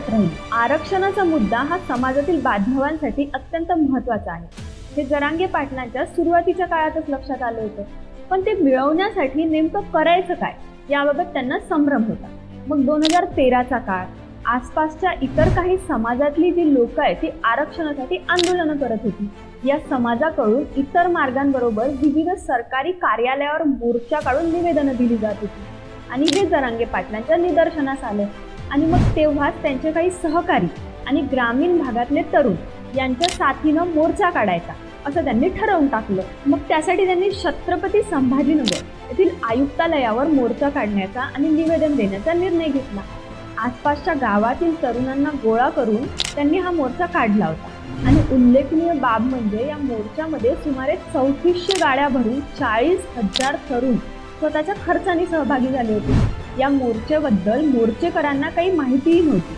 राहील। आरक्षणाचा मुद्दा हा समाजातील बांधवांसाठी अत्यंत महत्त्वाचा आहे। हे जरांगे पाटलांच्या सुरुवातीच्या काळातच लक्षात आलं होतं, पण ते मिळवण्यासाठी नेमकं करायचं काय याबाबत त्यांना संभ्रम होता। मग 2013चा काळ, आसपासच्या इतर काही समाजातली जी लोक आहेत ती आरक्षणासाठी आंदोलन करत होती। या समाजाकडून इतर मार्गांबरोबर विविध सरकारी कार्यालयावर मोर्चा काढून निवेदनं दिली जात होती आणि हे जरांगे पाटलांच्या निदर्शनास आलं। आणि मग तेव्हाच त्यांचे काही सहकारी आणि ग्रामीण भागातले तरुण यांच्या साथीनं मोर्चा काढायचा असं त्यांनी ठरवून टाकलं। मग त्यासाठी त्यांनी छत्रपती संभाजीनगर येथील आयुक्तालयावर मोर्चा काढण्याचा आणि निवेदन देण्याचा निर्णय घेतला। आसपासच्या गावातील तरुणांना गोळा करून त्यांनी हा मोर्चा काढला होता आणि उल्लेखनीय बाब म्हणजे या मोर्चामध्ये सुमारे 3400 गाड्या भरून 40,000 तरुण स्वतःच्या खर्चाने सहभागी झाले होते। या मोर्चेबद्दल मोर्चेकरांना काही माहितीही नव्हती।